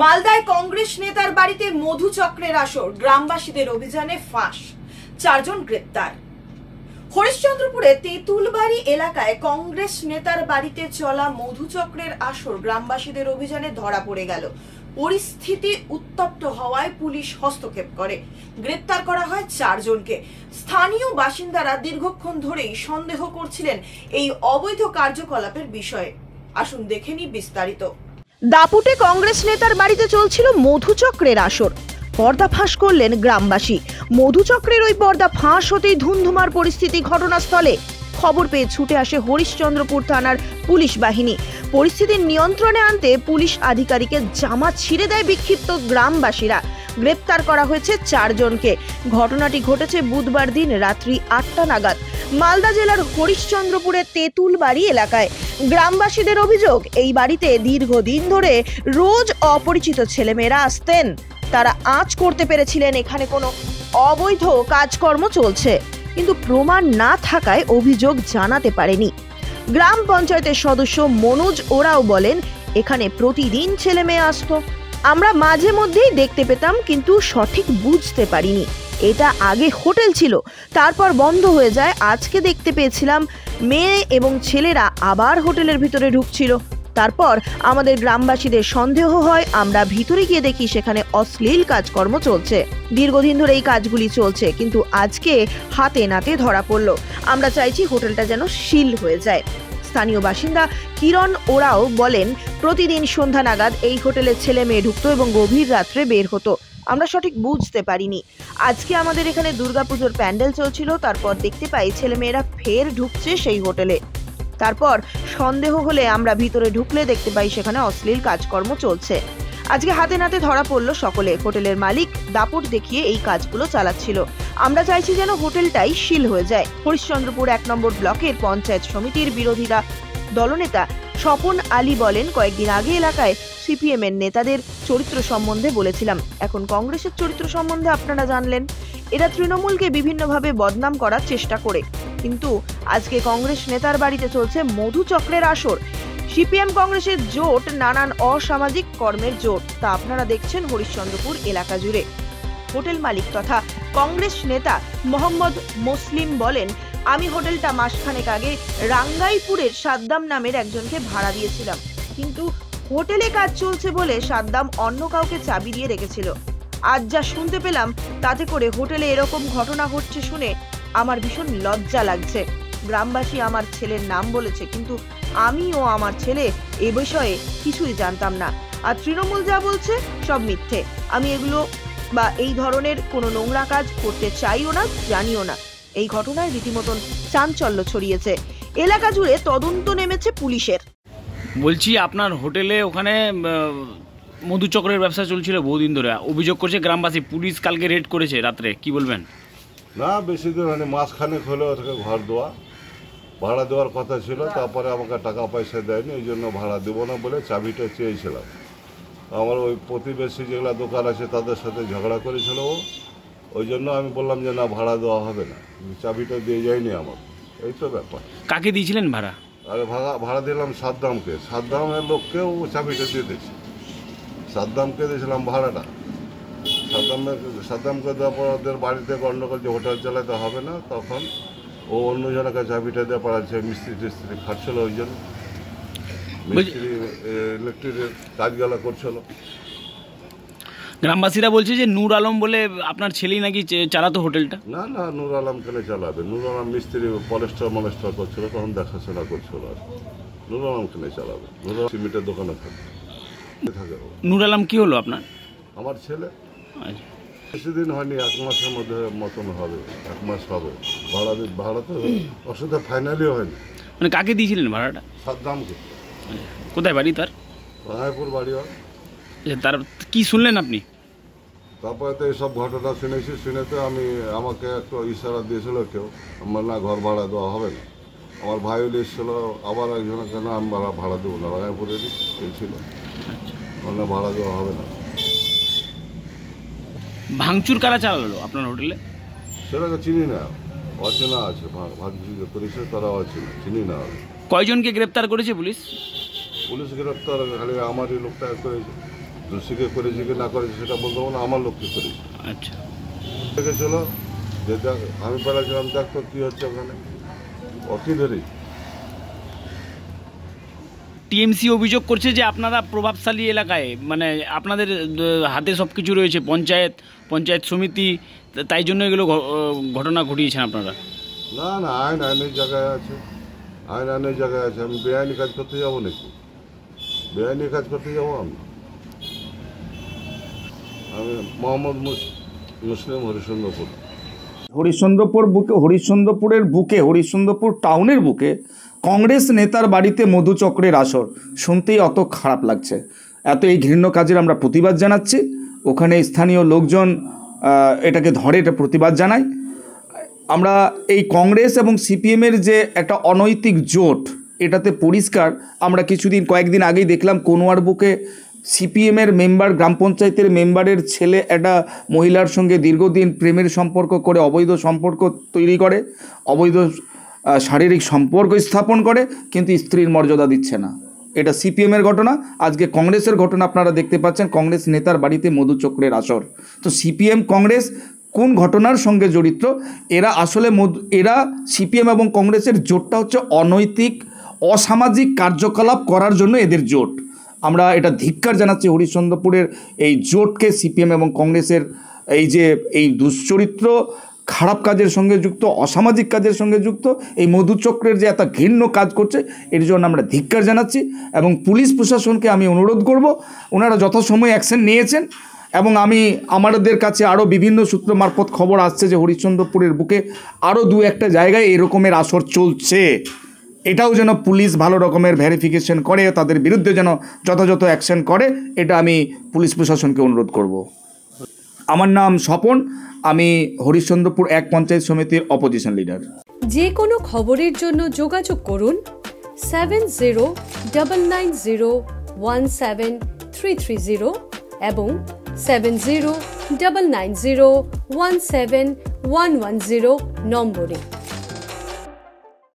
মালদায় কংগ্রেস নেতার বাড়িতে মধুচক্রের আসর, গ্রামবাসীদের অভিযানে ফাঁস, 4 জন গ্রেপ্তার। হরিশ্চন্দ্রপুরে তেঁতুলবাড়ি এলাকায় কংগ্রেস নেতার বাড়িতে চলা মধুচক্রের আসর গ্রামবাসীদের অভিযানে ধরা পড়ে গেল। পরিস্থিতি উত্তপ্ত হওয়ায় পুলিশ হস্তক্ষেপ করে, গ্রেপ্তার করা হয় 4 জনকে। স্থানীয় বাসিন্দারা দীর্ঘক্ষণ ধরেই সন্দেহ করছিলেন এই অবৈধ কার্যকলাপের বিষয়ে। আসুন দেখে নিই বিস্তারিত। দাপুটে কংগ্রেস নেতার বাড়িতে চলছিল মধুচক্রের আসর। পর্দা ফাঁস করলেন গ্রামবাসী। মধুচক্রের ওই পর্দা ফাঁস হতেই ধুন্ধুমার পরিস্থিতি ঘটনাস্থলে। খবর পেয়ে ছুটে আসে হরিশ্চন্দ্রপুর থানার পুলিশ বাহিনী। পরিস্থিতির নিয়ন্ত্রণে আনতে পুলিশ আধিকারিকের জামা ছিঁড়ে দেয় বিক্ষিপ্ত গ্রামবাসীরা। গ্রেপ্তার করা হয়েছে 4 জনকে। ঘটনাটি ঘটেছে বুধবার দিন রাত্রি 8টা নাগাদ মালদা জেলার হরিশ্চন্দ্রপুরের তেঁতুলবাড়ি এলাকায়। গ্রামবাসীদের অভিযোগ, এই বাড়িতে দীর্ঘদিন ধরে রোজ অপরিচিত ছেলেমেয়েরা আসতেন। তারা আঁচ করতে পেরেছিলেন এখানে কোনো অবৈধ কাজকর্ম চলছে, কিন্তু প্রমাণ না থাকায় অভিযোগ জানাতে পারেনি। গ্রাম পঞ্চায়েতের সদস্য মনোজ ওরাও বলেন, এখানে প্রতিদিন ছেলে মেয়ে আসতো, আমরা মাঝে মধ্যেই দেখতে পেতাম, কিন্তু সঠিক বুঝতে পারিনি। এটা আগে হোটেল ছিল, তারপর বন্ধ হয়ে যায়। আজকে দেখতে পেয়েছিলাম মেয়ে এবং ছেলেরা আবার হোটেলের ভিতরে ঢুকছিল। তারপর আমাদের গ্রামবাসীদের সন্দেহ হয়, আমরা ভিতরে গিয়ে দেখি সেখানে অশ্লীল কাজকর্ম চলছে। দীর্ঘদিন ধরে এই কাজগুলি চলছে, কিন্তু আজকে হাতে নাতে ধরা পড়লো। আমরা চাইছি হোটেলটা যেন সিল হয়ে যায়। স্থানীয় বাসিন্দা কিরণ ওরাও বলেন, প্রতিদিন সন্ধ্যা নাগাদ এই হোটেলে ছেলে মেয়ে ঢুকতো এবং গভীর রাত্রে বের হতো। আমরা সঠিক বুঝতে পারিনি। আজকে আমাদের এখানে দুর্গাপুজোর প্যান্ডেল চলছিল, তারপর দেখতে পাই ছেলেমেয়েরা ফের ঢুকছে সেই হোটেলে। তারপর সন্দেহ হলে আমরা ভিতরে ঢুকলে দেখতে পাই সেখানে অশ্লীল কাজকর্ম চলছে। আজকে হাতে নাতে ধরা পড়লো সকলে। হোটেলের মালিক দাপট দেখিয়ে এই কাজগুলো চালাচ্ছিল। আমরা চাইছি যেন হোটেলটাই সিল হয়ে যায়। হরিশ্চন্দ্রপুর 1 নম্বর ব্লকের পঞ্চায়েত সমিতির বিরোধীরা দলনেতা স্বপন আলী বলেন, কয়েকদিন আগে এলাকায় সিপিএম এর নেতাদের চরিত্র সম্বন্ধে বলেছিলাম, এখন কংগ্রেসের চরিত্র সম্বন্ধে আপনারা জানলেন। এরা তৃণমূলকে বিভিন্নভাবে বদনাম করার চেষ্টা করে, কিন্তু আজকে কংগ্রেস নেতার বাড়িতে চলছে মধুচক্রের আসর। সিপিএম কংগ্রেসের জোট নানান অসামাজিক কর্মের জোট, তা আপনারা দেখছেন হরিশ্চন্দ্রপুর এলাকা জুড়ে। হোটেল মালিক তথা কংগ্রেস নেতা মোহাম্মদ মুসলিম বলেন, আমি হোটেলটা মাসখানেক আগে রাঙ্গাইপুরের সাদ্দাম নামের একজনকে ভাড়া দিয়েছিলাম, কিন্তু হোটেলে কাজ চলছে বলে সাদ্দাম অন্য কাউকে চাবি দিয়ে রেখেছিল। আজ যা শুনতে পেলাম, তাতে করে হোটেলে এরকম ঘটনা ঘটছে শুনে আমার ভীষণ লজ্জা লাগছে। গ্রামবাসী আমার ছেলের নাম বলেছে, কিন্তু আমি ও আমার ছেলে এ বিষয়ে কিছুই জানতাম না। আর তৃণমূল যা বলছে সব মিথ্যে। আমি এগুলো বা এই ধরনের কোনো নোংরা কাজ করতে চাইও না, জানিও না। এই ঘটনায় রীতিমতন চাঞ্চল্য ছড়িয়েছে। এলাকা জুড়ে তদন্ত নেমেছে পুলিশের। বলছি, আপনার হোটেলে ওখানে মধুচক্রের ব্যবসা চলছিল বহুদিন ধরে, অভিযোগ করছে গ্রামবাসী। পুলিশ কালকে রেড করেছে রাত্রে, কি বলবেন? না, বেশি দিন হয়নি, মাসখানেক হলে ওটাকে ঘর দেওয়া, ভাড়া দেওয়ার কথা ছিল। তারপরে আমাকে টাকা পয়সা দেয়নি, এই জন্য ভাড়া দেবো না বলে চাবিটা চেয়েছিলাম। আমার ওই প্রতিবেশী যেগুলো দোকান আছে তাদের সাথে ঝগড়া করেছিল ও, ওই জন্য আমি বললাম যে না, ভাড়া দেওয়া হবে না, চাবিটা দিয়ে যায়নি আমার। এই তো ব্যাপার। কাকে দিয়েছিলেন ভাড়া? আরে ভাড়া দিলাম সাদ্দামকে, সাদ্দামের লোককেও চাবিটা দিয়ে দিয়েছি। সাদ্দামকে দিয়েছিলাম ভাড়াটা। সাদ্দামকে দেওয়ার পর ওদের বাড়িতে গণ্ডগোল, যে হোটেল চালাতে হবে না, তখন ও অন্যজনকে চাবিটা দিয়ে পাঠাচ্ছে। মিস্ত্রি টিস্ত্রি খাটছিল, ওই জন্য মিস্ত্রি ইলেকট্রিকের কাজগুলো করছিল। গ্রামবাসীরা বলছে যে নূর আলম বলে আপনার ছেলেই নাকি চালাতো হোটেলটা। না না, নূর আলম কেনে চালাবে? নূর আলম মিস্ত্রি পলেস্টার করছিল, তখন দেখাশোনা করছিল। আর নূর আলম কেনে চালাবে? নূর আলম সিমেন্টের দোকানে থাকে। নূর আলম কি হলো আপনার? আমার ছেলে। বেশি দিন হয়নি, 1 মাসের মধ্যে মতন হবে, 1 মাস হবে। ভাড়া তো অসুবিধা ফাইনালিও হয়নি। মানে কাকে দিয়েছিলেন ভাড়াটা? সাদ্দামকে। কোথায় বাড়ি তার? রায়পুর বাড়ি। তার কি শুনলেন আপনি? তারপরে তো এইসব ঘটনা শুনেছি, শুনেতে আমাকে একটু ইশারা দিয়েছিল কেউ, আমার না ঘর ভাড়া দেওয়া হবে না। আমার ভাই এসেছিল, আবার একজনকে না, আমি ভাড়া দেবো না, রায়পুরেরই ছিল, না ভাড়া দেওয়া হবে না। ভাঙচুর কারা চালালো আপনার হোটেলে? সেটাকে চিনি না, অচেনা আছে। ভাঙচুর করেছে তারা অচেনা, চিনি না। কয়জনকে গ্রেপ্তার করেছে পুলিশ? পুলিশ গ্রেপ্তার খালি আমারই লোকটা করেছে। দোষীকে করেছে কি না করেছে সেটা বলতে পারবো না, আমার লোককে করেছে। আচ্ছা, দেখেছিল যে দেখ, আমি বেড়াচ্ছিলাম, দেখতো কী হচ্ছে ওখানে, অতি ধরেই। টিএমসি অভিযোগ করছে যে আপনারা প্রভাবশালী এলাকায়, মানে আপনাদের হাতে সব কিছু রয়েছে, পঞ্চায়েত সমিতি, তাই জন্য এগুলো ঘটনা ঘটিয়েছেন আপনারা। না না, আইন আইনের জায়গায় আছে, আইন আইনের জায়গায় আছে। আমি বেআইনি কাজ করতে যাবো নাকি? বেআইনি কাজ করতে যাবো আমি? আমি মোহাম্মদ মুসলিম, হরিশ্চন্দ্রপুর। হরিশ্চন্দ্রপুর টাউনের বুকে কংগ্রেস নেতার বাড়িতে মধুচক্রের আসর শুনতেই অত খারাপ লাগছে, এত এই ঘৃণ্য কাজের আমরা প্রতিবাদ জানাচ্ছি। ওখানে স্থানীয় লোকজন এটাকে ধরে, এটা প্রতিবাদ জানায়। আমরা এই কংগ্রেস এবং সিপিএমের যে একটা অনৈতিক জোট, এটাতে পরিষ্কার। আমরা কয়েকদিন আগেই দেখলাম কোনোয়ার বুকে সিপিএমের মেম্বার, গ্রাম পঞ্চায়েতের মেম্বারের ছেলে একটা মহিলার সঙ্গে দীর্ঘদিন প্রেমের সম্পর্ক করে, অবৈধ সম্পর্ক তৈরি করে, অবৈধ শারীরিক সম্পর্ক স্থাপন করে, কিন্তু স্ত্রীর মর্যাদা দিচ্ছে না। এটা সিপিএমের ঘটনা। আজকে কংগ্রেসের ঘটনা আপনারা দেখতে পাচ্ছেন, কংগ্রেস নেতার বাড়িতে মধুচক্রের আসর। তো সিপিএম কংগ্রেস কোন ঘটনার সঙ্গে জড়িত? এরা আসলে এরা সিপিএম এবং কংগ্রেসের জোটটা হচ্ছে অনৈতিক, অসামাজিক কার্যকলাপ করার জন্য এদের জোট। আমরা এটা ধিক্কার জানাচ্ছি হরিশ্চন্দ্রপুরের এই জোটকে, সিপিএম এবং কংগ্রেসের এই দুশ্চরিত্র, খারাপ কাজের সঙ্গে যুক্ত, অসামাজিক কাজের সঙ্গে যুক্ত এই মধুচক্রের যে এত ঘৃণ্য কাজ করছে, এর জন্য আমরা ধিক্কার জানাচ্ছি। এবং পুলিশ প্রশাসনকে আমি অনুরোধ করব, ওনারা যথাসময়ে অ্যাকশন নিয়েছেন। এবং আমাদের কাছে আরও বিভিন্ন সূত্র মারফত খবর আসছে যে হরিশ্চন্দ্রপুরের বুকে আরও 2-1টা জায়গায় এরকমের আসর চলছে। এটাও যেন পুলিশ ভালো রকমের ভেরিফিকেশন করে, তাদের বিরুদ্ধে যেন যথাযথ অ্যাকশন করে, এটা আমি পুলিশ প্রশাসনকে অনুরোধ করব। আমার নাম স্বপন, আমি হরিশ্চন্দ্রপুর 1 পঞ্চায়েত সমিতির অপোজিশন লিডার। যে কোনো খবরের জন্য যোগাযোগ করুন 7099017330 এবং 7099017110 নম্বরে।